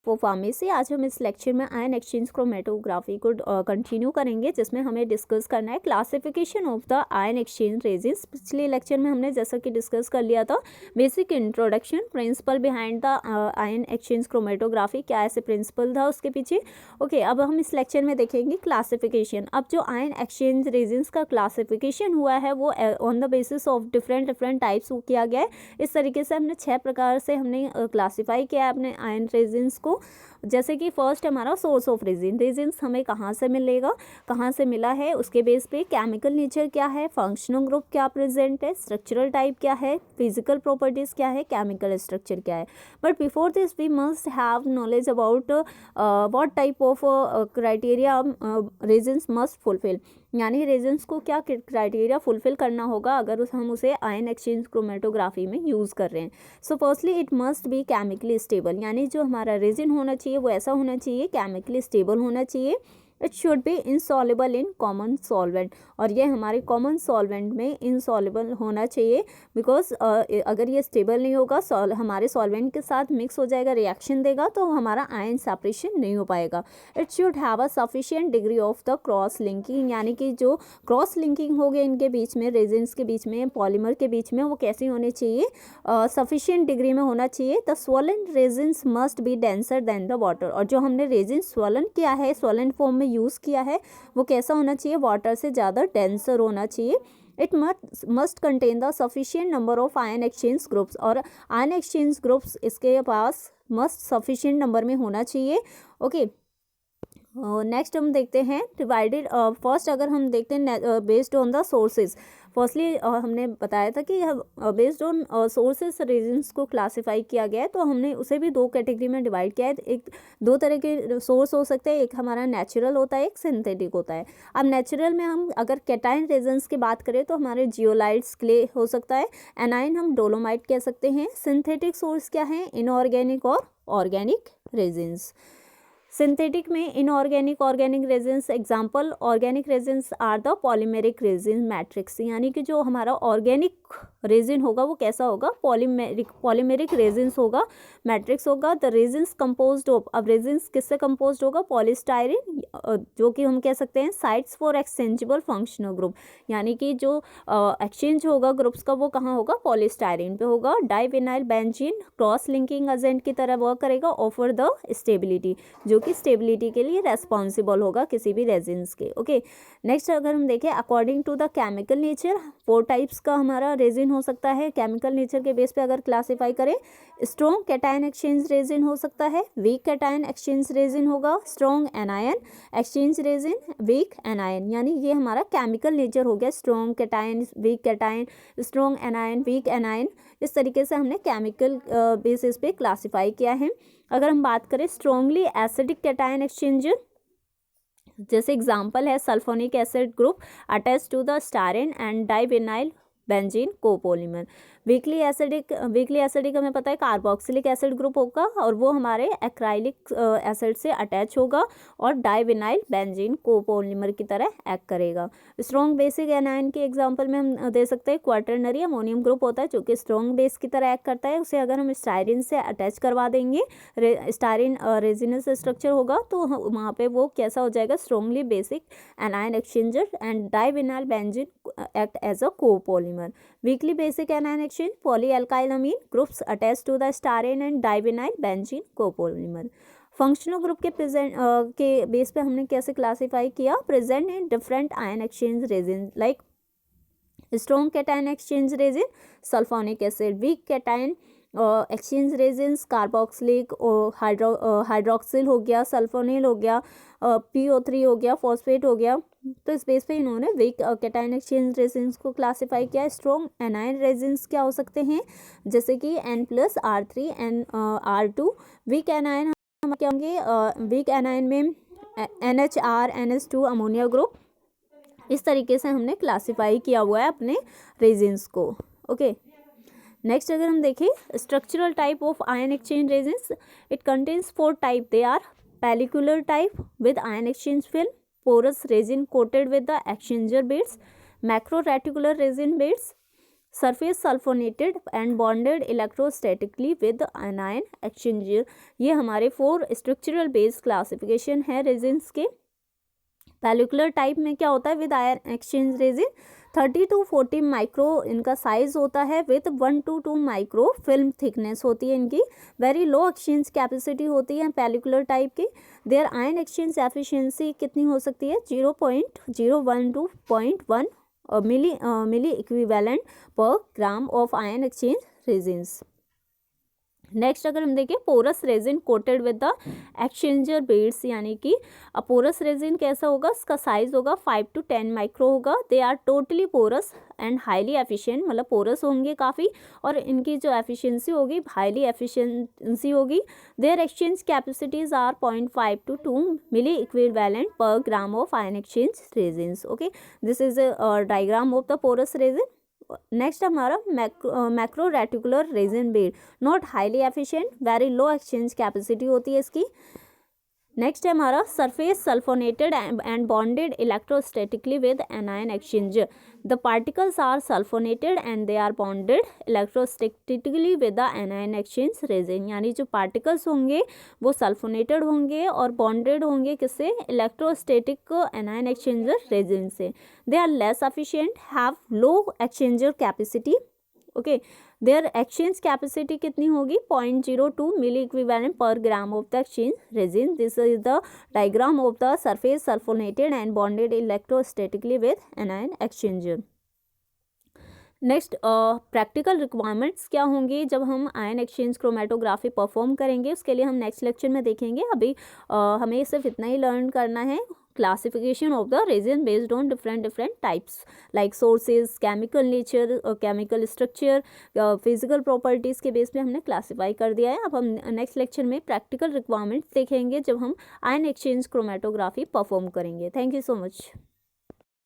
Pharmacy. आज हम इस लेक्चर में आयन एक्सचेंज क्रोमेटोग्राफी को कंटिन्यू करेंगे, जिसमें हमें डिस्कस करना है classification of the ion exchange resins. पिछले लेक्चर में हमने जैसा कि डिस्कस कर लिया था basic introduction, principle behind the ion exchange chromatography, क्या ऐसे प्रिंसिपल था उसके पीछे। ओके, अब हम इस लेक्चर में देखेंगे क्लासिफिकेशन। अब जो आयन एक्सचेंज रेजिन्स का क्लासिफिकेशन हुआ है वो on the basis of different types किया गया है। इस तरीके से हमने 6 प्रकार से हमने क्लासीफाई किया है अपने आयन रेजिन्स को। जैसे कि फर्स्ट हमारा सोर्स ऑफ रेजिन्स हमें कहाँ से मिलेगा, कहाँ से मिला है, उसके बेस पे केमिकल नेचर क्या है, फंक्शनल ग्रुप क्या प्रेजेंट है, स्ट्रक्चरल टाइप क्या है, फिजिकल प्रॉपर्टीज क्या है, केमिकल स्ट्रक्चर क्या है। But before this we must have knowledge about what type of criteria resins must fulfil, यानी रेजिन्स को क्या क्राइटेरिया फुलफिल करना होगा अगर हम उसे आयन एक्सचेंज क्रोमेटोग्राफी में यूज़ कर रहे हैं। So firstly it must be chemically stable, यानी जो हमारा रेजिन होना चाहिए वो ऐसा होना चाहिए, केमिकली स्टेबल होना चाहिए। It should be insoluble in common solvent, और ये हमारे कॉमन सॉल्वेंट में इनसॉल्युबल होना चाहिए, बिकॉज अगर ये स्टेबल नहीं होगा, हमारे सॉल्वेंट के साथ मिक्स हो जाएगा, रिएक्शन देगा, तो हमारा आयन सेपरेशन नहीं हो पाएगा। It should have a sufficient degree of the cross linking, यानी कि जो क्रॉस लिंकिंग हो गया इनके बीच में, रेजिन्स के बीच में, पॉलीमर के बीच में, वो कैसी होनी चाहिए, सफिशिएंट डिग्री में होना चाहिए। The swollen resins must be denser then the water, और जो हमने रेजिन स्वोलन किया है, स्वोलन फॉर्म में यूज़ किया है, वो कैसा होना चाहिए, वाटर से ज़्यादा डेंसर होना चाहिए। It must contain the sufficient number of ion exchange groups, और आयन एक्सचेंज ग्रुप्स इसके पास मस्ट सफिशिएंट नंबर में होना चाहिए। ओके, नेक्स्ट हम देखते हैं डिवाइडेड। फर्स्ट अगर हम देखते हैं based on the sources, firstly हमने बताया था कि बेस्ड ऑन सोर्सेज रेजिन्स को क्लासिफाई किया गया है, तो हमने उसे भी 2 कैटेगरी में डिवाइड किया है। एक 2 तरह के सोर्स हो सकते हैं, एक हमारा नेचुरल होता है, एक सिंथेटिक होता है। अब नेचुरल में हम अगर कैटाइन रेजिन्स की बात करें तो हमारे जियोलाइट्स क्ले हो सकता है, एनाइन हम डोलोमाइट कह सकते हैं। सिंथेटिक सोर्स क्या है, इनऑर्गेनिक और ऑर्गेनिक रेजिन्स। सिंथेटिक में inorganic, organic resins example, organic resins are the polymeric resin matrix, यानी कि जो हमारा ऑर्गेनिक रेजिन होगा वो कैसा होगा, पॉलीमेरिक रेजिन्स होगा, मैट्रिक्स होगा। द रेजिन्स कंपोज्ड ऑफ, अब रेजिन्स किससे कंपोज्ड होगा, पॉलीस्टायरीन, जो कि हम कह सकते हैं sites for exchangeable functional group, यानी कि जो एक्सचेंज होगा ग्रुप्स का वो कहाँ होगा, पॉलीस्टायरीन पे होगा। डाइविनाइल बेंजीन क्रॉस लिंकिंग एजेंट की तरह वर्क करेगा, ऑफर द स्टेबिलिटी, जो कि स्टेबिलिटी के लिए रेस्पॉन्सिबल होगा किसी भी रेजिन्स के। ओके, नेक्स्ट अगर हम देखें according to the chemical nature, 4 types का हमारा रेजिन हो सकता है केमिकल नेचर के बेस पे अगर क्लासीफाई करें। स्ट्रॉन्ग कैटायन एक्सचेंज रेजिन हो सकता है, वीक कैटायन एक्सचेंज रेजिन होगा, strong anion exchange resin, weak anion, यानी ये हमारा केमिकल नेचर हो गया, strong cation, weak cation, strong anion, weak anion. इस तरीके से हमने केमिकल बेसिस पे क्लासीफाई किया है। अगर हम बात करें स्ट्रॉन्गली एसिडिक कैटायन एक्सचेंजर, जैसे एग्जांपल है sulphonic acid group attach to the styrene and divinyl benzene copolymer. Weakly acidic हमें पता है कार्बोक्सिलिक एसिड ग्रुप होगा, और वो हमारे एक्राइलिक एसिड से अटैच होगा और डाइविनाइल बेंजीन कोपोलीमर की तरह एक्ट करेगा। स्ट्रॉन्ग बेसिक एनायन के एग्जांपल में हम दे सकते हैं क्वाटरनरी अमोनियम ग्रुप होता है, जो कि स्ट्रॉन्ग बेस की तरह एक्ट करता है। उसे अगर हम स्टायरिन से अटैच करवा देंगे, स्टायरिन रेजिनस स्ट्रक्चर होगा, तो वहाँ पे वो कैसा हो जाएगा, strongly basic anion exchanger, and divinyl benzene act as a copolymer. Weakly basic anion exchange, polyalkylamine groups attached to the styrene and divinyl benzene copolymer. Functional group के प्रेजेंट के बेस पे हमने कैसे क्लासीफाई किया, present in different ion exchange resin like strong cation exchange resin sulphonic acid, weak cation exchange resins carboxylic और hydroxyl हो गया, sulphonyl हो गया, PO3 हो गया, फॉस्फेट हो गया। तो इस बेस पे इन्होंने वीक कैटायन एक्सचेंज रेजिन्स को क्लासीफाई किया। स्ट्रॉन्ग एनायन रेजिन्स क्या हो सकते हैं, जैसे कि N+R3 and R2। Week anion हम क्या होंगे, वीक एनायन में NHR NH2 अमोनिया ग्रुप। इस तरीके से हमने क्लासीफाई किया हुआ है अपने रेजिन्स को। ओके, नेक्स्ट अगर हम देखें structural type of ion exchange resins, it contains 4 type. They are pellicular type with ion exchange film, porous resin coated with the exchanger beads, macro reticular resin beads, surface sulphonated and bonded electrostatically with ion exchanger. ये हमारे 4 structural based classification है resins के। Pellicular type में क्या होता है with ion exchange resin, 30 to 40 micro इनका size होता है, with 1 to 2 micro film thickness होती है इनकी। वेरी लो एक्सचेंज कैपेसिटी होती है पेलिकुलर टाइप की। देयर आयन एक्सचेंज एफिशिएंसी कितनी हो सकती है, 0.01 to 0.1 milli equivalent per gram of ion exchange resins. Next अगर हम देखें porous resin coated with the exchanger beds, यानी कि पोरस रेजिन कैसा होगा, इसका साइज होगा 5 to 10 माइक्रो होगा। They are totally porous and highly efficient, मतलब पोरस होंगे काफ़ी और इनकी जो एफिशिएंसी होगी हाईली एफिशिएंसी होगी। Their exchange capacities are 0.5 to 2 milli equivalent per gram of ion exchange resins. Okay, this is diagram of the porous resin. Next हमारा macro reticular resin bed, not highly efficient, very low exchange capacity होती है इसकी। Next है हमारा surface sulphonated and bonded electrostatically with anion exchanger. The particles are sulphonated and they are bonded electrostatically with the anion exchange resin, यानी जो particles होंगे वो sulphonated होंगे और बॉन्डेड होंगे किससे, इलेक्ट्रोस्टैटिक एनायन एक्सचेंजर रेजिन से। They are less efficient, have low exchanger capacity. Okay, their exchange capacity कितनी होगी, 0.02 milli equivalent per gram of the exchange resin. This is the diagram of the surface sulphonated and bonded electrostatically with anion exchanger. Next practical requirements क्या होंगी जब हम ion exchange chromatography perform करेंगे, उसके लिए हम नेक्स्ट लेक्चर में देखेंगे। अभी हमें सिर्फ इतना ही लर्न करना है, classification of the resin based on different types like sources, chemical nature, chemical structure, physical properties के बेस पे हमने क्लासीफाई कर दिया है। अब हम नेक्स्ट लेक्चर में प्रैक्टिकल रिक्वायरमेंट्स देखेंगे जब हम आयन एक्सचेंज क्रोमेटोग्राफी परफॉर्म करेंगे। Thank you so much.